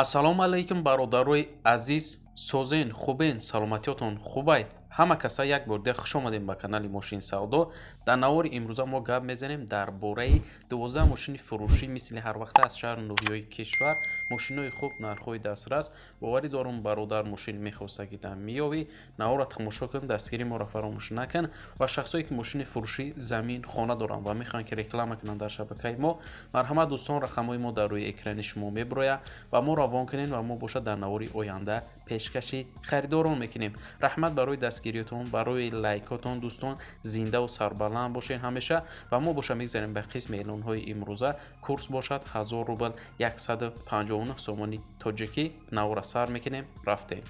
ассалому алайкум бародарои азиз, созен, хубен, саломатиётон хубай. Ҳама каса як бор дигар хуш омадем ба канали Мошин Савдо. Дар навори имрӯза мо гап мезанем дар бораи 12 мошини фурӯшӣ мисли ҳар вақта аз шаҳри нуҳиёи кишвар. Мошинои хуб, нархҳои дастрас. боварӣ дорум бародар мошин мехоста ки там меёвӣ, навора тамошо кун, дастгирии моро фаромӯш накун. ва шахсое ки мошини фурӯшӣ замин хона доранд ва мехоҳанд ки реклама кунанд дар шабакаи мо, марҳамат дӯстон, рақамҳои мо дар рӯи экрани шумо мебирояд ва мо равон кунед ва мо бошад дар навори оянда пешкаши харидорон мекунем. раҳмат барои дастгириётон, барои лайкотон дӯстон, зиндаву сарбаланд бошед ҳамеша ва мо боша мегзарем ба қисми эълонҳои имрӯза. курс бошад 1000 рубл 159 сомони тоҷикӣ. навора сар мекунем, рафтем.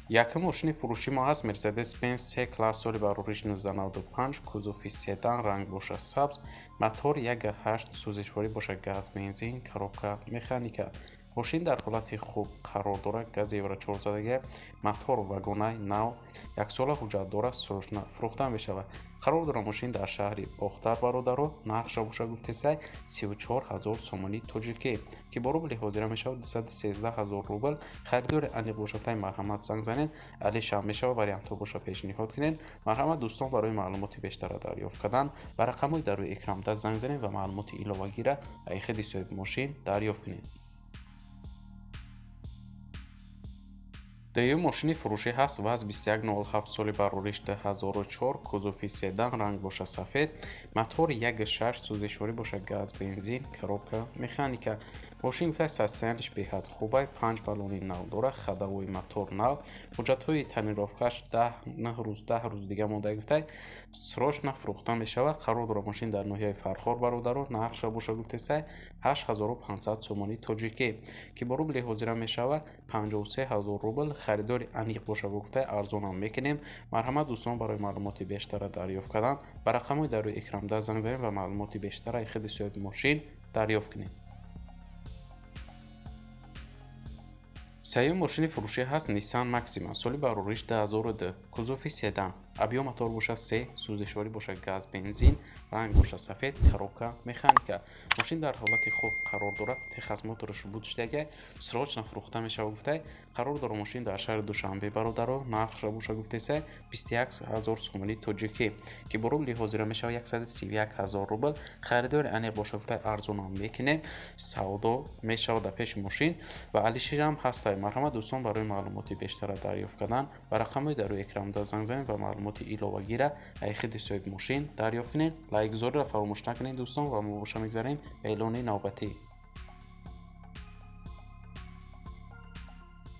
Якум мошини фурӯши мо ҳаст Mercedes-Benz C-класс соли барориш 1995, кузофи седан, ранг боша сабз, мотор 1.8, сӯзишворӣ боша газ, бензин, коробка механика. мошин дар ҳолати хуб қарор дорад, гази евро 4 задага, мотор вагонаи нав, яксола ҳуҷҷат дорад, срочно фурӯхта мешавад. қарор дорад мошин дар шаҳри Охтар бародаро, нархша боша гуфтесай 34 000 сомони тоҷикӣ, ки бо рубли ҳозира мешавад 213 000 рубл. харидори аниқ бошатай марҳамат занг занед, алишам мешавад вариантҳо боша пешниҳод кунед. марҳамат дӯстон, барои маълумоти бештара дарёфт кардан ба рақамҳои дар рӯи экранда занг занед ва маълумоти иловагира аз ходи соҳиби мошин дарёфт кунед. дуюм мошини фурӯшӣ ҳаст ВАЗ 2107 соли барориш 2004, кузофи седан, ранг боша сафед, мотор 1.6, сӯзишворӣ боша газ, бензин, коробка механика. мошин гуфтаи состоянияш беҳад хубай, 5 баллони нав дорад, хадавои мотор нав, ҳуҷҷатҳои танировкаш 10 рӯз дига монда гуфтай срочно фурӯхта мешавад. қарор дорад мошин дар ноҳияи Фархор бародаро, нархша боша гуфтесай 8500 сомони тоҷикӣ, ки бо рубли ҳозира мешавад 53 000 рубл. харидори аниқ боша гуфтай арзонам мекунем. марҳамат дӯстон, барои маълумоти бештара дарёфт кардан ба рақамҳои дар рӯи экранда занг занед ва маълумоти бештара аз ходи соҳиби мошин дарёфт кунед. сеюм мошини фурӯшӣ ҳаст Nissan Maxima соли барориш 2002, кузофи седан, абъём мотор боша 3, сӯзишворӣ боша газ, бензин, ранг боша сафед, коробка механика. мошин дар ҳолати хуб қарор дорад, техас мотораш будштага срочно фурӯхта мешавад гуфтай. қарор дорад мошин дар шаҳри Душанбе бародаро, нархша боша гуфтесай 21 000 сомони тоҷикӣ, ки бо рубли ҳозира мешавад 131 000 рубл. харидори аниқ боша гуфтай арзонам мекунем. савдо мешавад дар пеши мошин ва алиширам ҳастай. марҳамат дӯстон, барои маълумоти бештара дарёфт кардан ба рақамҳои дар рӯи экранда занг занед ва маълумоти иловагира аз ходи соҳиби мошин дарёфт кунед. лайкгузориро фаромӯш накунед дӯстон ва мо боша мегзарем ба эълони навбатӣ.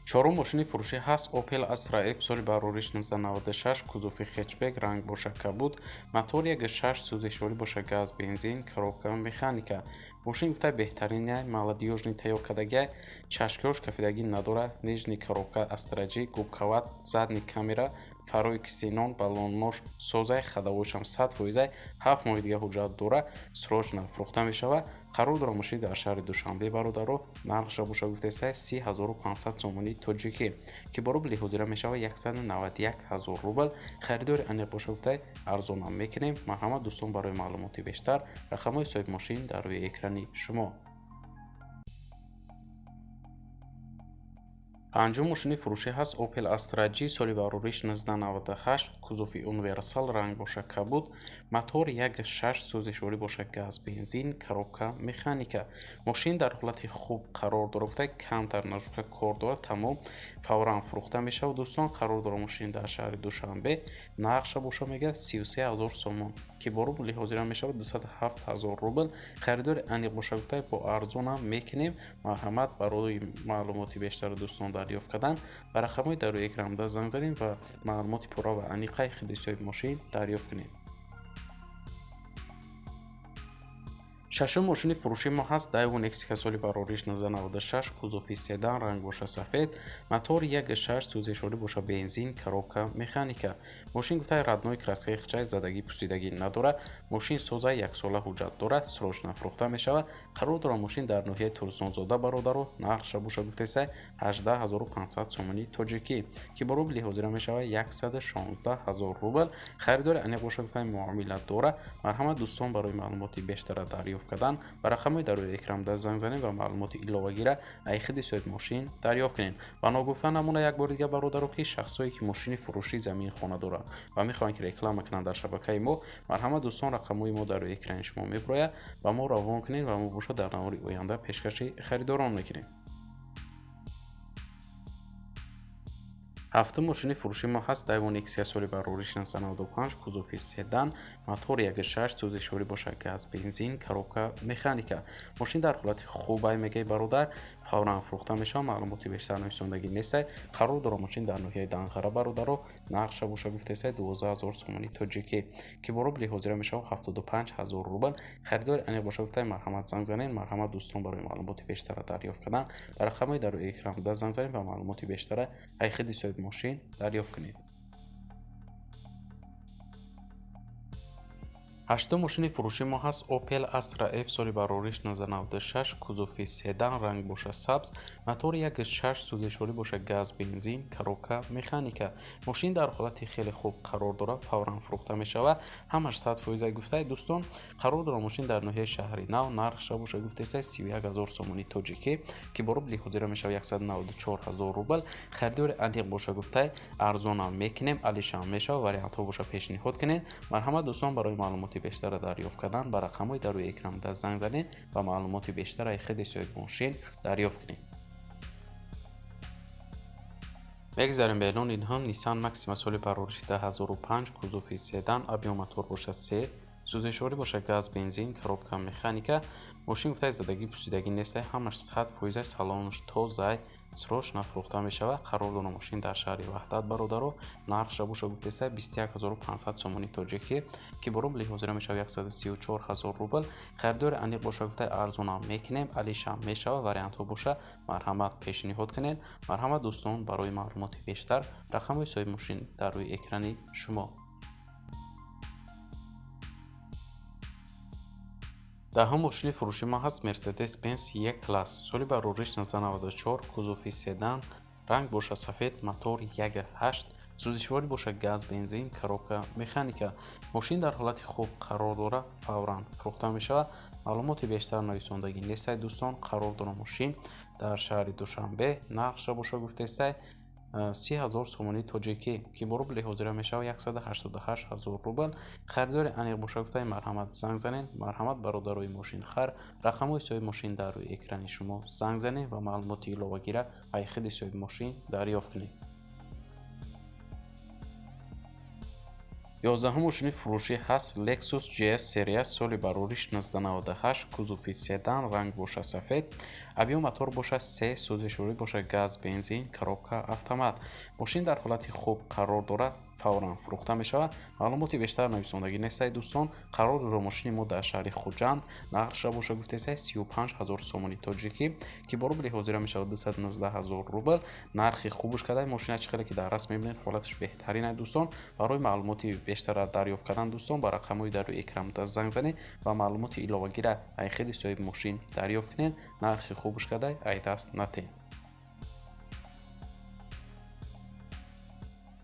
чорум мошини фурӯшӣ ҳаст Opel Astra F соли барориш 1996, кузофи хетчбек, ранг боша кабуд, мотор 1.6, сӯзишворӣ боша газ, бензин, коробка механика. мошин гуфтай беҳтарини молодёжни тайёр кардагия, чашкёш кафидагӣ надорад, нижни коробка астраҷӣ, губкават, задни камера, фарои ксенон, баллоннош созай, хадавошам 100%, 7 моҳи дига ҳуҷҷат дорад, срочно фурӯхта мешавад. қарор дорад мошин дар шаҳри Душанбе бародаро, нархша боша гуфтесай 3500 сомони тоҷикӣ, ки бо рубли ҳозира мешавад 191 000 рубл. харидори аниқ боша гуфтай арзонам мекунем. марҳамат дӯстон, барои маълумоти бештар рақамҳои соҳиби мошин дар рӯи экрани шумо. панҷум мошини фурӯшӣ ҳаст Opel Astra G соли барориш 1998, кузофи универсал, ранг боша кабуд, мотор 1.6, сӯзишворӣ боша газ, бензин, коробка механика. мошин дар ҳолати хуб қарор дорад, гуфтай камтар нажука кор дорад, тамом фавран фурӯхта мешавад. дӯстон, қарор дорад мошин дар шаҳри Душанбе, нархша боша мегӯяд 33 000 сомон, ки бо рубли ҳозира мешавад 207 000 рубл. харидори аниқ боша гуфтай бо арзонам мекунем. марҳамат барои маълумоти бештар дӯстон дарёфт кардан ба рақамҳои дар рӯи экранда занг занед ва маълумоти пурра ва аниқа аз ходи соҳиби мошин дарёфт кунед. шашум мошини фурӯши мо ҳаст Daewoo Nexika соли барориш 1996, кузофи седан, ранг боша сафед, мотор 1.6, сӯзишворӣ боша бензин, коробка механика. мошин гуфтай раднои краскаи хичай задагӣ пусидагӣ надорад. мошин соза яксола ҳуҷҷат дорад, срочно фурӯхта мешавад. қарор дорад мошин дар ноҳияи Турсунзода бародаро, нархша боша гуфтесай 18500 сомони тоҷикӣ, ки бо рубли ҳозира мешавад 116 000 рубл. харидори аниқ боша гуфтай муомилат дорад. марҳамат дӯстон, барои маълумоти бештара дарёфт кардан ба рақамҳои дар рӯи экран даст занг занед ва маълумоти иловагиро аз худи соҳиби мошин дарёфт кунед. Ба ногуфта намуна як бори дига бародаро ки шахсое ки мошини фурӯшии замини хона доранд ва мехоҳанд ки реклама кунанд дар шабакаи мо, марҳамат дӯстон, рақамҳои мо дар рӯи экрани шумо мебурояд ва мо равон кунед ва мо бошад дар навори оянда пешкаши харидорон мекунем. ҳафтум мошини фурӯши мо ҳаст Daiwo Nexia соли барори 1995, кузови седан, мотори 1.6, сӯзишворӣ бошад газ, бензин, коробка механика. Мошин дар ҳолати хуб ай мегӯяд бародар, фавран фурӯхта мешавад, маълумоти бештар нависондагӣ нестай. Қарор дорад мошин дар ноҳияи Данғара бародаро, нархша боша гуфтесай 12000 сомони тоҷикӣ ки бо рубли ҳозира мешавад 75000 рубл. Харидори аниқ боша гуфтай марҳамат занг занед. Марҳамат дӯстон, барои маълумоти бештара дарёфт кардан ба рақамҳои дар рӯи экран даст занг занед ва маълумоти бештара аз худи соҳиби мошин дарёфт кунед. ҳаштум мошини фурӯши мо ҳаст Opel Astra F соли барори 1996, кузови седан, ранг боша сабз, мотори 1.6, сӯзишворӣ боша газ, бензин, коробка механика. Мошин дар ҳолати хеле хуб қарор дорад, фавран фурӯхта мешавад. Ҳамаш 100% гуфтай дӯстон, қарор дорад мошин дар ноҳияи шаҳри Нав, нархша боша гуфтесай 31000 сомони тоҷикӣ ки бо рубли ҳозира мешавад 194000 рубл. Харидори аниқ боша гуфтай арзонам мекунем, алишам мешавад, вариантҳо боша пешниҳод кунед. Марҳамат дӯстон, барои маълумоти бештара дарёфт кардан ба рақамҳои дар рӯи экран даст занг занед ва маълумоти бештара аз худи соҳиби мошин дарёфт кунед. мегзарем ба эълони ниҳом. Nissan Maxima соли барори 2005, кузови седан, объём мотор боша 3, сӯзишворӣ боша газ, бензин, коробка механика. Мошин гуфтай задагӣ пусидагӣ нестай, ҳамаш 100% салонаш тоза, срочно фурӯхта мешавад. Қарор дорад мошин дар шаҳри Ваҳдат бародаро, нархша боша гуфтесай 21500 сомони тоҷикӣ ки бо рубли ҳозира мешавад 134000 рубл. Харидори аниқ боша гуфтай арзонам мекунем, алишам мешавад, вариантҳо боша марҳамат пешниҳод кунед. Марҳамат дӯстон, барои маълумоти бештар рақамҳои соҳиби мошин дар рӯи экрани шумо. даҳум мошини фурӯши мо ҳаст Mercedes-Benz E-Class соли барори 1994, кузови седан, ранг боша сафед, мотор 1.8, сӯзишворӣ боша газ, бензин, коробка механика. Мошин дар ҳолати хуб қарор дорад, фавран фурӯхта мешавад. маълумоти бештар нависондагӣ нестай дӯстон. Қарор дорад мошин дар шаҳри Душанбе, нархша боша гуфтесай 30000 сомони тоҷикӣ ки бо рубли ҳозира мешавад 188000 рубл. харидори аниқ боша гуфтай марҳамат занг занед. Марҳамат бародарои мошинхар, рақамҳои соҳиби мошин дар рӯи экрани шумо занг занед ва маълумоти иловагиро аз худи соҳиби мошин дарёфт кунед. 11 мошини фурӯшӣ ҳаст Lexus GS серия соли барори 1998, кузови седан, ранг боша сафед, объём мотор боша 3, сӯзишворӣ боша газ, бензин, коробка автомат. Мошин дар ҳолати хуб қарор дорад, фавран фурӯхта мешавад. маълумоти бештар нависондагӣ нестай дӯстон. қарор дорад мошини мо дар шаҳри Хуҷанд, нархша боша гуфтесай 35000 сомони тоҷикӣ ки бо рубли ҳозира мешавад 219000 рубл. нархи хубуш кадай мошина чӣ хеле ки дар раст мебинед, ҳолаташ беҳтарин ай дӯстон. барои маълумоти бештара дарёфт кардан дӯстон ба рақамҳои дар рӯи экран даст занг занед ва маълумоти иловагиро аз худи соҳиби мошин дарёфт кунед. нархи хубуш кадай ай даст натен.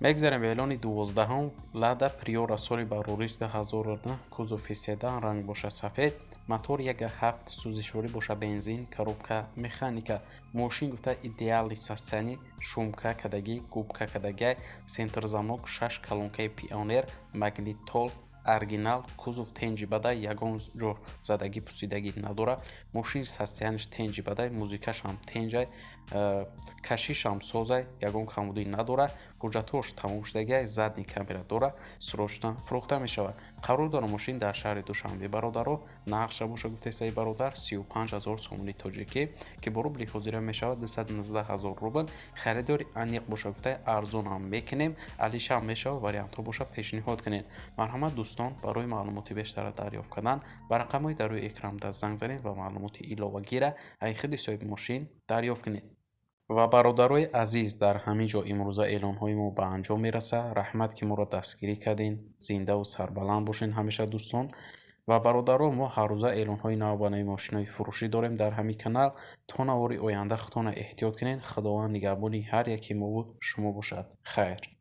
мегзарем ба эълони 12 Lada Priora соли барори 2009, кузови седан, ранг боша сафед, мотор 1.7, сӯзишворӣ боша бензин, коробка механика. мошин гуфта идеали састани, шумка кадагӣ, губка кадагай, сентрзамок, 6 колонкаи Pioneer, магнитол оригинал, кузов тенҷи бадай, ягон ҷо задагӣ пусидагӣ надорад. мошини састиянаш тенҷи бадай, музикашам тенҷай, кашишам созай, ягон камбудӣ надорад. ҳуҷҷатҳош тамом шудагиай, задни камера дорад, срочно фурӯхта мешавад. қарор дорад мошин дар шаҳри Душанбе бародаро, нархша боша гуфтесаи бародар 35000 сомони тоҷикӣ ки бо рубли ҳозира мешавад 219000 рубл. харидори аниқ боша гуфтай арзонам мекунем, алишам мешавад, вариантҳо боша пешниҳод кунед. марҳамат дӯстон, барои маълумоти бештара дарёфт кардан ба рақамҳои дар рӯи экран даст занг занед ва маълумоти иловагиро аз худи соҳиби мошин дарёфт кунед. ва бародарои азиз, дар ҳамин ҷо имрӯза эълонҳои мо ба анҷом мерасад. раҳмат ки моро дастгирӣ кардин. зиндаву сарбаланд бошен ҳамеша дӯстон. ва бародаро, мо ҳаррӯза эълонҳои нав ба нави мошинои фурӯшӣ дорем дар ҳамин канал. то навори оянда худтонро эҳтиёт кунед. худованд нигаҳбони ҳар яки мо шумо бошад. хайр.